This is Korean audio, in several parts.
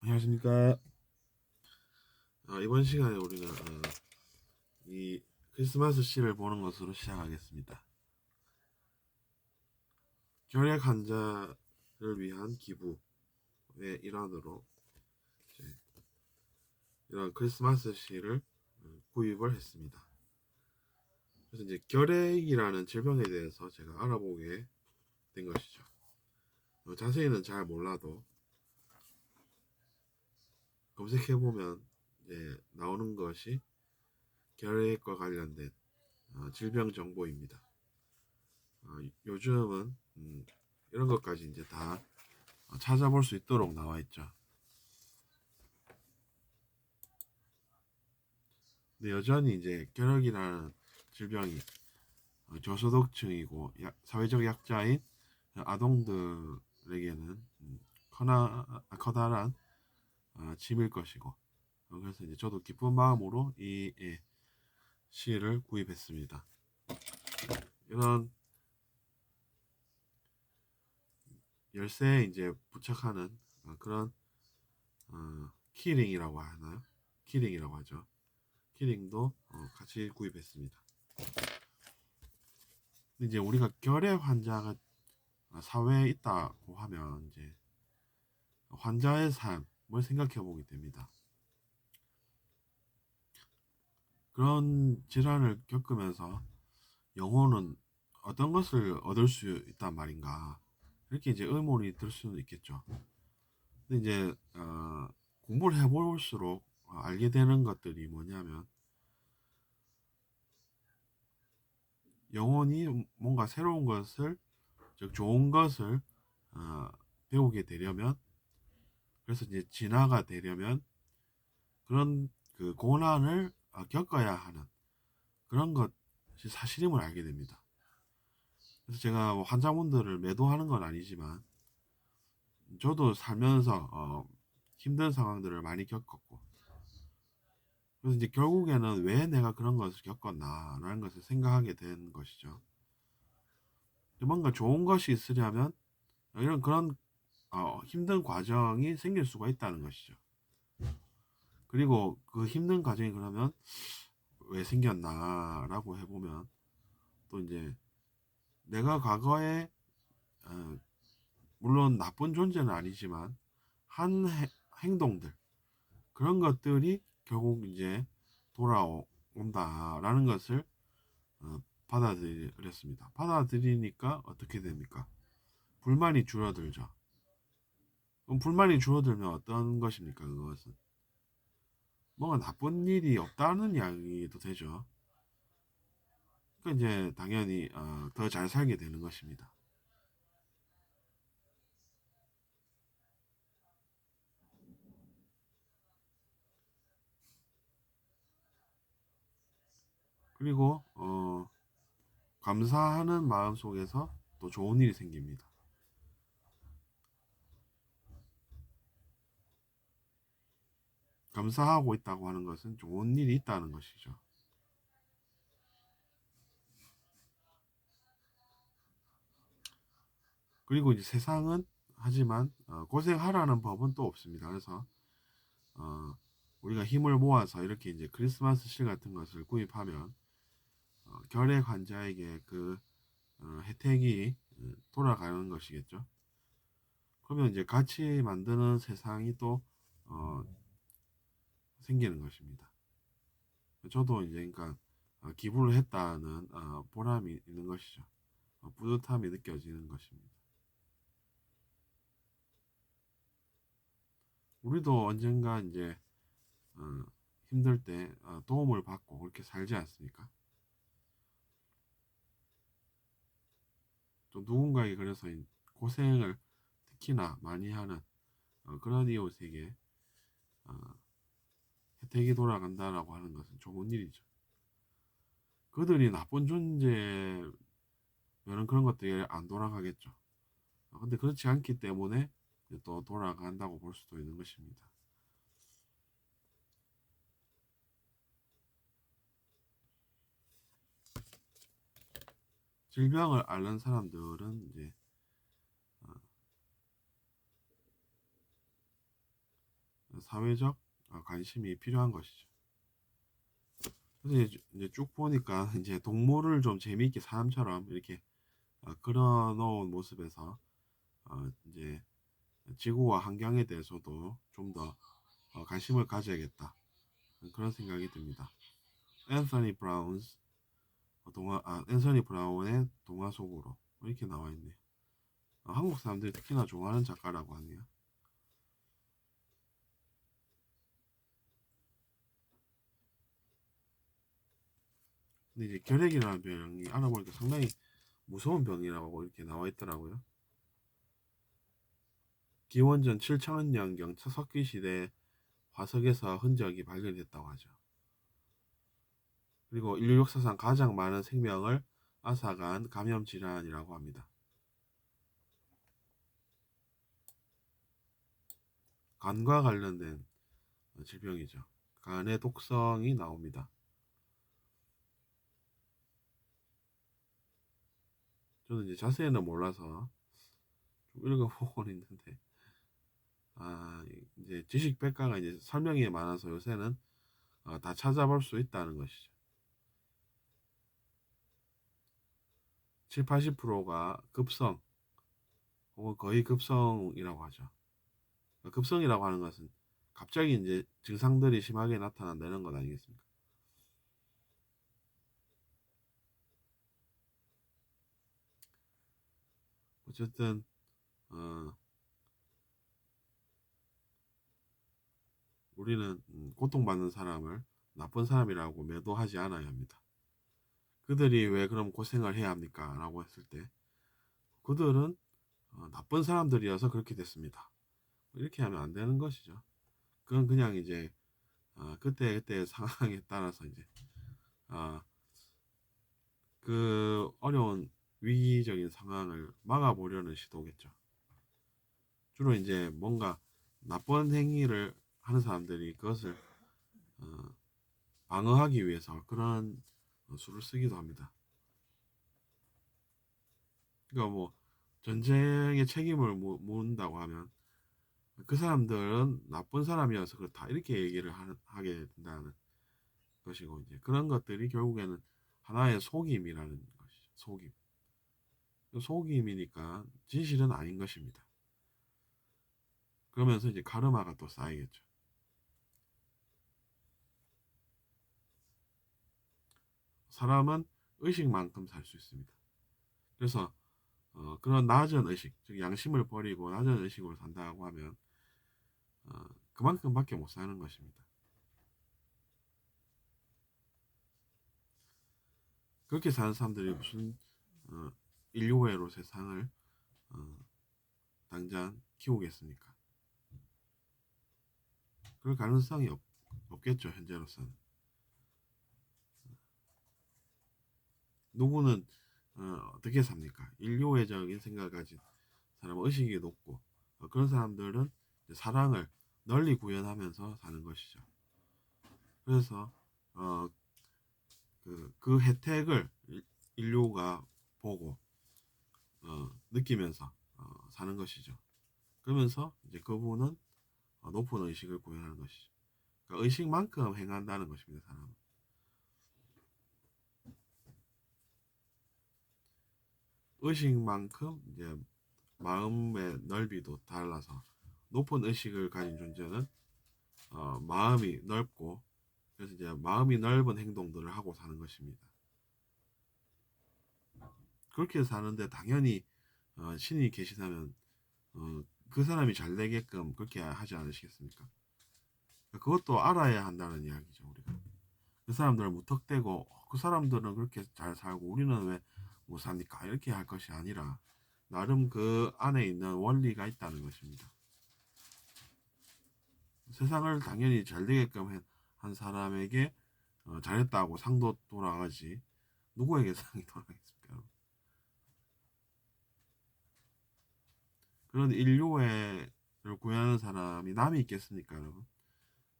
안녕하십니까. 이번 시간에 우리는 이 크리스마스 시를 보는 것으로 시작하겠습니다. 결핵 환자를 위한 기부의 일환으로 이제 이런 크리스마스 시를 구입을 했습니다. 그래서 이제 결핵이라는 질병에 대해서 제가 알아보게 된 것이죠. 자세히는 잘 몰라도 검색해보면 이제 나오는 것이 결핵과 관련된 질병 정보입니다. 요즘은 이런 것까지 이제 다 찾아볼 수 있도록 나와 있죠. 근데 여전히 이제 결핵이라는 질병이 저소득층이고 사회적 약자인 아동들에게는 커다란 짐일 것이고, 그래서 이제 저도 기쁜 마음으로 이 시를 구입했습니다. 이런 열쇠에 이제 부착하는 그런 키링이라고 하나요? 키링이라고 하죠. 키링도 같이 구입했습니다. 이제 우리가 결핵 환자가 사회에 있다고 하면 이제 환자의 삶을 생각해 보게 됩니다. 그런 질환을 겪으면서 영혼은 어떤 것을 얻을 수 있단 말인가, 이렇게 이제 의문이 들 수는 있겠죠. 근데 이제 공부를 해볼수록 알게 되는 것들이 뭐냐면, 영혼이 뭔가 새로운 것을, 즉 좋은 것을 어, 배우게 되려면, 그래서 이제 진화가 되려면 그런 그 고난을 겪어야 하는 그런 것이 사실임을 알게 됩니다. 그래서 제가 뭐 환자분들을 매도하는 건 아니지만, 저도 살면서 힘든 상황들을 많이 겪었고, 그래서 이제 결국에는 왜 내가 그런 것을 겪었나라는 것을 생각하게 된 것이죠. 뭔가 좋은 것이 있으려면 이런 그런 힘든 과정이 생길 수가 있다는 것이죠. 그리고 그 힘든 과정이 그러면 왜 생겼나라고 해보면, 또 이제 내가 과거에 물론 나쁜 존재는 아니지만 한 행동들, 그런 것들이 결국 이제 돌아온다라는 것을 받아들였습니다. 받아들이니까 어떻게 됩니까? 불만이 줄어들죠. 그럼 불만이 줄어들면 어떤 것입니까? 그것은 뭔가 나쁜 일이 없다는 이야기도 되죠. 그러니까 이제 당연히 더 잘 살게 되는 것입니다. 그리고 감사하는 마음 속에서 또 좋은 일이 생깁니다. 감사하고 있다고 하는 것은 좋은 일이 있다는 것이죠. 그리고 이제 세상은, 하지만 고생하라는 법은 또 없습니다. 그래서 어, 우리가 힘을 모아서 이렇게 이제 크리스마스 실 같은 것을 구입하면 결핵 환자에게 그 혜택이 돌아가는 것이겠죠. 그러면 이제 같이 만드는 세상이 또 어, 생기는 것입니다. 저도 이제 그러니까 기부를 했다는 보람이 있는 것이죠. 뿌듯함이 느껴지는 것입니다. 우리도 언젠가 이제 어, 힘들 때 도움을 받고 그렇게 살지 않습니까? 또 누군가에게 그래서 고생을 특히나 많이 하는 그런 이웃에게 어, 혜택이 돌아간다라고 하는 것은 좋은 일이죠. 그들이 나쁜 존재면은 그런 것들이 안 돌아가겠죠. 근데 그렇지 않기 때문에 또 돌아간다고 볼 수도 있는 것입니다. 질병을 앓는 사람들은 이제 어, 사회적 관심이 필요한 것이죠. 그래서 이제 쭉 보니까 이제 동물을 좀 재미있게 사람처럼 이렇게 그려놓은 모습에서 이제 지구와 환경에 대해서도 좀 더 관심을 가져야겠다, 그런 생각이 듭니다. 앤서니 브라운의 동화 속으로 이렇게 나와 있네요. 한국 사람들이 특히나 좋아하는 작가라고 하네요. 근데 이제 결핵이라는 병이 알아보니까 상당히 무서운 병이라고 이렇게 나와 있더라고요. 기원전 7천년경 석기 시대 화석에서 흔적이 발견됐다고 하죠. 그리고 인류 역사상 가장 많은 생명을 앗아간 감염 질환이라고 합니다. 간과 관련된 질병이죠. 간의 독성이 나옵니다. 저는 이제 자세히는 몰라서 좀 읽어보고는 있는데, 이제 지식백과가 이제 설명이 많아서 요새는 다 찾아볼 수 있다는 것이죠. 7, 80%가 급성 혹은 거의 급성이라고 하죠. 급성이라고 하는 것은 갑자기 이제 증상들이 심하게 나타난다는 것 아니겠습니까? 어쨌든 우리는 고통받는 사람을 나쁜 사람이라고 매도하지 않아야 합니다. 그들이 왜 그럼 고생을 해야 합니까? 라고 했을 때 그들은 나쁜 사람들이어서 그렇게 됐습니다. 이렇게 하면 안 되는 것이죠. 그건 그냥 이제 그때 상황에 따라서 이제 그 어려운 위기적인 상황을 막아보려는 시도겠죠. 주로 이제 뭔가 나쁜 행위를 하는 사람들이 그것을 방어하기 위해서 그런 수를 쓰기도 합니다. 그러니까 뭐 전쟁의 책임을 묻는다고 하면 그 사람들은 나쁜 사람이어서 그렇다, 이렇게 얘기를 하게 된다는 것이고, 이제 그런 것들이 결국에는 하나의 속임이라는 것이죠. 속임이니까 진실은 아닌 것입니다. 그러면서 이제 카르마가 또 쌓이겠죠. 사람은 의식만큼 살 수 있습니다. 그래서 그런 낮은 의식, 즉 양심을 버리고 낮은 의식으로 산다고 하면 그만큼밖에 못 사는 것입니다. 그렇게 사는 사람들이 무슨 인류애로 세상을 어, 당장 키우겠습니까? 그럴 가능성이 없겠죠, 현재로서는. 누구는 어떻게 삽니까? 인류애적인 생각을 가진 사람은 의식이 높고, 그런 사람들은 사랑을 널리 구현하면서 사는 것이죠. 그래서 어, 그 혜택을 인류가 보고 느끼면서 사는 것이죠. 그러면서 이제 그분은 높은 의식을 구현하는 것이죠. 그러니까 의식만큼 행한다는 것입니다, 사람은. 의식만큼 이제 마음의 넓이도 달라서 높은 의식을 가진 존재는 마음이 넓고, 그래서 이제 마음이 넓은 행동들을 하고 사는 것입니다. 그렇게 사는데 당연히 신이 계시다면 그 사람이 잘 되게끔 그렇게 하지 않으시겠습니까? 그것도 알아야 한다는 이야기죠, 우리가. 그 사람들을 무턱대고 그 사람들은 그렇게 잘 살고 우리는 왜 못 삽니까? 이렇게 할 것이 아니라 나름 그 안에 있는 원리가 있다는 것입니다. 세상을 당연히 잘 되게끔 한 사람에게 잘했다고 상도 돌아가지 누구에게 상이 돌아가겠습니까? 그런 인류애를 구현하는 사람이 남이 있겠습니까, 여러분?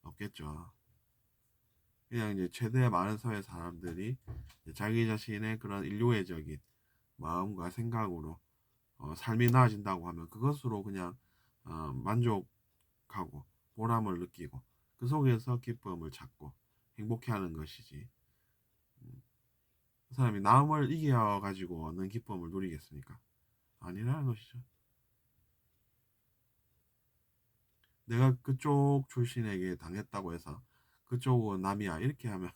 없겠죠. 그냥 이제 최대 많은 사회 사람들이 자기 자신의 그런 인류애적인 마음과 생각으로 삶이 나아진다고 하면 그것으로 그냥 만족하고 보람을 느끼고 그 속에서 기쁨을 찾고 행복해하는 것이지. 그 사람이 남을 이겨 가지고 얻는 기쁨을 누리겠습니까? 아니라는 것이죠. 내가 그쪽 출신에게 당했다고 해서 그쪽은 남이야 이렇게 하면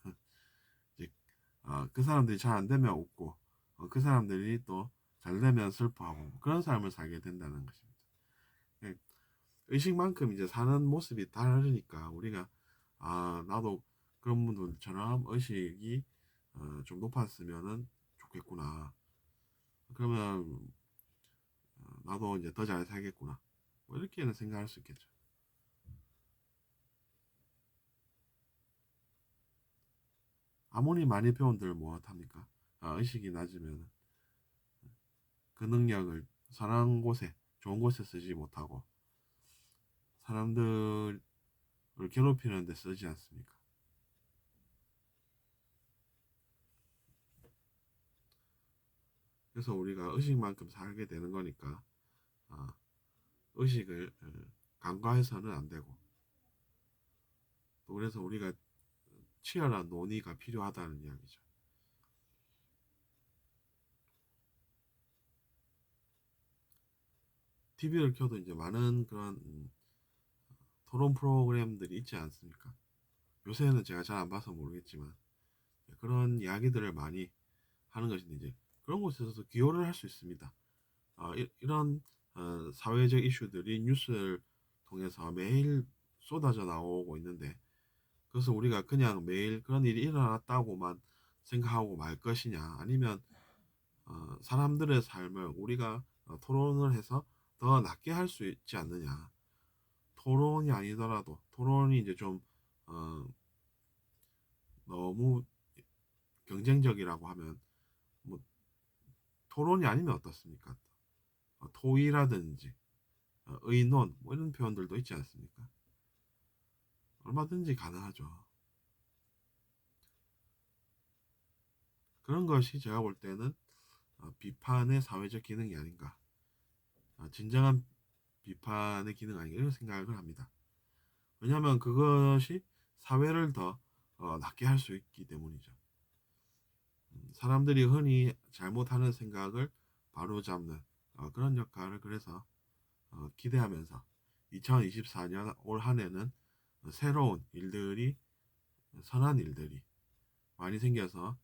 이제 그 사람들이 잘 안 되면 웃고 그 사람들이 또 잘 되면 슬퍼하고 그런 삶을 살게 된다는 것입니다. 예, 의식만큼 이제 사는 모습이 다르니까 우리가 나도 그런 분들처럼 의식이 좀 높았으면은 좋겠구나. 그러면 나도 이제 더 잘 살겠구나. 뭐 이렇게는 생각할 수 있겠죠. 아무리 많이 배운들 무엇합니까? 의식이 낮으면 그 능력을 선한 곳에 좋은 곳에 쓰지 못하고 사람들을 괴롭히는 데 쓰지 않습니까? 그래서 우리가 의식만큼 살게 되는 거니까 아, 의식을 간과해서는 안 되고 또 그래서 우리가 치열한 논의가 필요하다는 이야기죠. TV를 켜도 이제 많은 그런 토론 프로그램들이 있지 않습니까? 요새는 제가 잘 안 봐서 모르겠지만 그런 이야기들을 많이 하는 것인데 이제 그런 곳에서도 기여를 할 수 있습니다. 이런 사회적 이슈들이 뉴스를 통해서 매일 쏟아져 나오고 있는데 그래서 우리가 그냥 매일 그런 일이 일어났다고만 생각하고 말 것이냐 아니면 사람들의 삶을 우리가 토론을 해서 더 낫게 할 수 있지 않느냐. 토론이 아니더라도 토론이 이제 좀 어, 너무 경쟁적이라고 하면 뭐 토론이 아니면 어떻습니까? 토의라든지 의논 뭐 이런 표현들도 있지 않습니까? 얼마든지 가능하죠. 그런 것이 제가 볼 때는 비판의 사회적 기능이 아닌가. 진정한 비판의 기능 아닌가 이런 생각을 합니다. 왜냐하면 그것이 사회를 더 낫게 할 수 있기 때문이죠. 사람들이 흔히 잘못하는 생각을 바로잡는 그런 역할을 그래서 기대하면서 2024년 올 한 해는 새로운 일들이 선한 일들이 많이 생겨서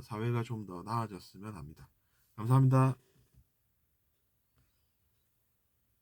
사회가 좀 더 나아졌으면 합니다. 감사합니다.